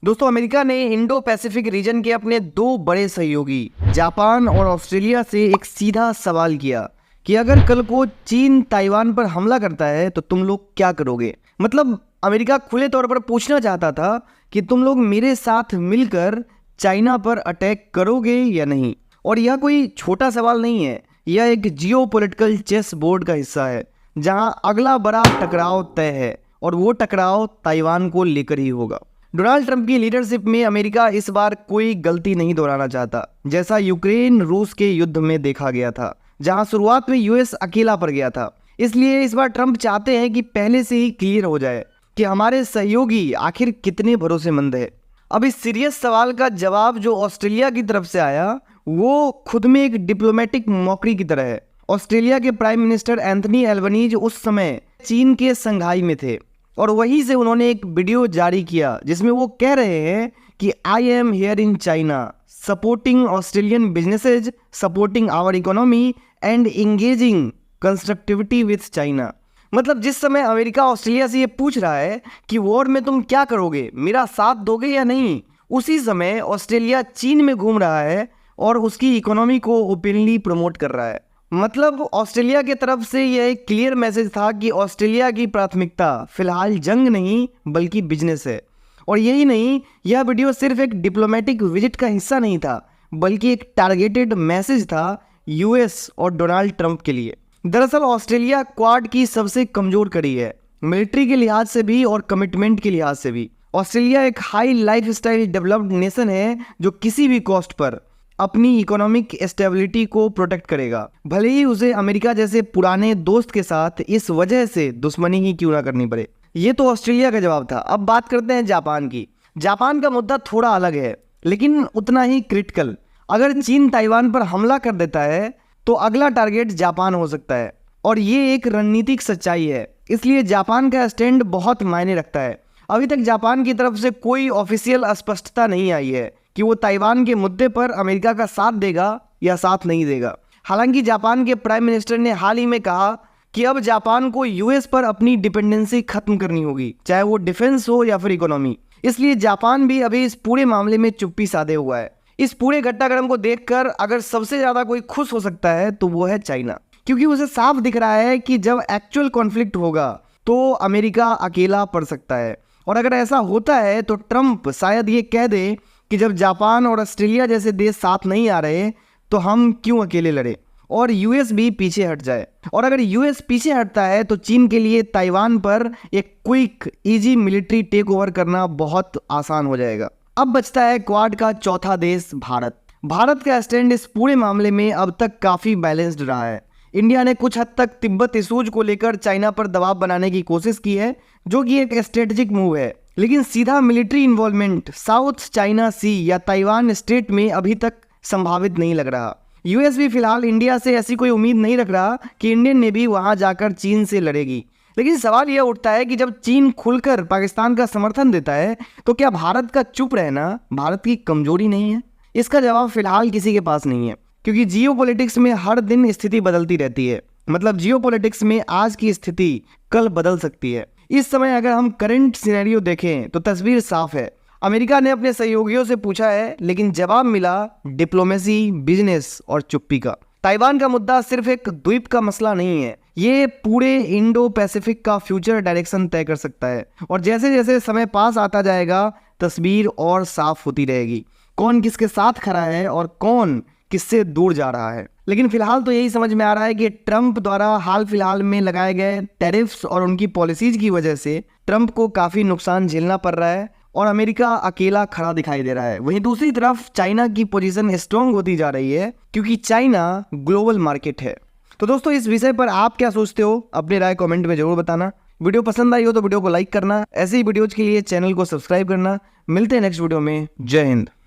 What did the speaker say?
दोस्तों, अमेरिका ने Indo Pacific region के अपने दो बड़े सहयोगी जापान और ऑस्ट्रेलिया से एक सीधा सवाल किया कि अगर कल को चीन ताइवान पर हमला करता है तो तुम लोग क्या करोगे। मतलब अमेरिका खुले तौर पर पूछना चाहता था कि तुम लोग मेरे साथ मिलकर चाइना पर अटैक करोगे या नहीं। और यह कोई छोटा सवाल नहीं है, यह एक जियोपॉलिटिकल चेस बोर्ड का हिस्सा है जहां अगला बड़ा टकराव तय है और वो टकराव ताइवान को लेकर ही होगा। डोनाल्ड ट्रंप की लीडरशिप में अमेरिका इस बार कोई गलती नहीं दोहराना चाहता, जैसा यूक्रेन रूस के युद्ध में देखा गया था जहां शुरुआत में यूएस अकेला पड़ गया था। इसलिए इस बार ट्रंप चाहते हैं कि पहले से ही क्लियर हो जाए कि हमारे सहयोगी आखिर कितने भरोसेमंद है। अब इस सीरियस सवाल का जवाब जो ऑस्ट्रेलिया की तरफ से आया वो खुद में एक डिप्लोमेटिक मौकरी की तरह है। ऑस्ट्रेलिया के प्राइम मिनिस्टर एंथनी एल्बनीज उस समय चीन के संघाई में थे और वहीं से उन्होंने एक वीडियो जारी किया जिसमें वो कह रहे हैं कि I am here in China supporting Australian businesses, supporting our economy and engaging constructivity with China. मतलब जिस समय अमेरिका ऑस्ट्रेलिया से ये पूछ रहा है कि वॉर में तुम क्या करोगे, मेरा साथ दोगे या नहीं, उसी समय ऑस्ट्रेलिया चीन में घूम रहा है और उसकी इकोनॉमी को ओपनली प्रमोट कर रहा है। मतलब ऑस्ट्रेलिया की तरफ से यह एक क्लियर मैसेज था कि ऑस्ट्रेलिया की प्राथमिकता फिलहाल जंग नहीं बल्कि बिजनेस है। और यही नहीं, यह वीडियो सिर्फ एक डिप्लोमेटिक विजिट का हिस्सा नहीं था बल्कि एक टारगेटेड मैसेज था यूएस और डोनाल्ड ट्रंप के लिए। दरअसल ऑस्ट्रेलिया क्वाड की सबसे कमजोर कड़ी है, मिलिट्री के लिहाज से भी और कमिटमेंट के लिहाज से भी। ऑस्ट्रेलिया एक हाई लाइफस्टाइल डेवलप्ड नेशन है जो किसी भी कॉस्ट पर अपनी इकोनॉमिक स्टेबिलिटी को प्रोटेक्ट करेगा, भले ही उसे अमेरिका जैसे पुराने दोस्त के साथ इस वजह से दुश्मनी ही क्यों ना करनी पड़े। ये तो ऑस्ट्रेलिया का जवाब था। अब बात करते हैं जापान की। जापान का मुद्दा थोड़ा अलग है लेकिन उतना ही क्रिटिकल। अगर चीन ताइवान पर हमला कर देता है तो अगला टारगेट जापान हो सकता है और ये एक रणनीतिक सच्चाई है। इसलिए जापान का स्टैंड बहुत मायने रखता है। अभी तक जापान की तरफ से कोई ऑफिशियल स्पष्टता नहीं आई है कि वो ताइवान के मुद्दे पर अमेरिका का साथ देगा या साथ नहीं देगा। हालांकि जापान के प्राइम मिनिस्टर ने हाल ही में कहा कि अब जापान को यूएस पर अपनी डिपेंडेंसी खत्म करनी होगी, चाहे वो डिफेंस हो या फिर इकोनॉमी। इसलिए जापान भी अभी इस पूरे मामले में चुप्पी साधे हुआ है। इस पूरे घटनाक्रम को देखकर अगर सबसे ज्यादा कोई खुश हो सकता है तो वो है चाइना, क्योंकि उसे साफ दिख रहा है कि जब एक्चुअल कॉन्फ्लिक्ट होगा तो अमेरिका अकेला पड़ सकता है। और अगर ऐसा होता है तो ट्रंप शायद ये कह दे कि जब जापान और ऑस्ट्रेलिया जैसे देश साथ नहीं आ रहे तो हम क्यों अकेले लड़े, और यूएस भी पीछे हट जाए। और अगर यूएस पीछे हटता है तो चीन के लिए ताइवान पर एक quick easy military takeover करना बहुत आसान हो जाएगा। अब बचता है क्वाड का चौथा देश भारत। भारत का स्टैंड इस पूरे मामले में अब तक काफी बैलेंस्ड रहा है। इंडिया ने कुछ हद तक तिब्बत इशूज को लेकर चाइना पर दबाव बनाने की कोशिश की है जो कि एक स्ट्रेटेजिक मूव है, लेकिन सीधा मिलिट्री इन्वॉल्वमेंट साउथ चाइना सी या ताइवान स्ट्रेट में अभी तक संभावित नहीं लग रहा। यूएस भी फिलहाल इंडिया से ऐसी कोई उम्मीद नहीं रख रहा कि इंडियन नेवी वहां जाकर चीन से लड़ेगी। लेकिन सवाल यह उठता है कि जब चीन खुलकर पाकिस्तान का समर्थन देता है तो क्या भारत का चुप रहना भारत की कमजोरी नहीं है? इसका जवाब फिलहाल किसी के पास नहीं है, क्योंकि जियोपॉलिटिक्स में हर दिन स्थिति बदलती रहती है। मतलब जियोपॉलिटिक्स में आज की स्थिति कल बदल सकती है। इस समय अगर हम करंट सिनेरियो देखें तो तस्वीर साफ है। अमेरिका ने अपने सहयोगियों से पूछा है लेकिन जवाब मिला डिप्लोमेसी, बिजनेस और चुप्पी का। ताइवान का मुद्दा सिर्फ एक द्वीप का मसला नहीं है, ये पूरे इंडो पैसिफिक का फ्यूचर डायरेक्शन तय कर सकता है। और जैसे जैसे समय पास आता जाएगा तस्वीर और साफ होती रहेगी, कौन किसके साथ खड़ा है और कौन किससे दूर जा रहा है। लेकिन फिलहाल तो यही समझ में आ रहा है कि ट्रंप द्वारा हाल फिलहाल में लगाए गए टैरिफ्स और उनकी पॉलिसीज की वजह से ट्रंप को काफी नुकसान झेलना पड़ रहा है और अमेरिका अकेला खड़ा दिखाई दे रहा है। वहीं दूसरी तरफ चाइना की पोजीशन स्ट्रांग होती जा रही है क्योंकि चाइना ग्लोबल मार्केट है। तो दोस्तों, इस विषय पर आप क्या सोचते हो, अपनी राय कमेंट में जरूर बताना। वीडियो पसंद आई हो तो वीडियो को लाइक करना, ऐसे ही वीडियोज के लिए चैनल को सब्सक्राइब करना। मिलते हैं नेक्स्ट वीडियो में। जय हिंद।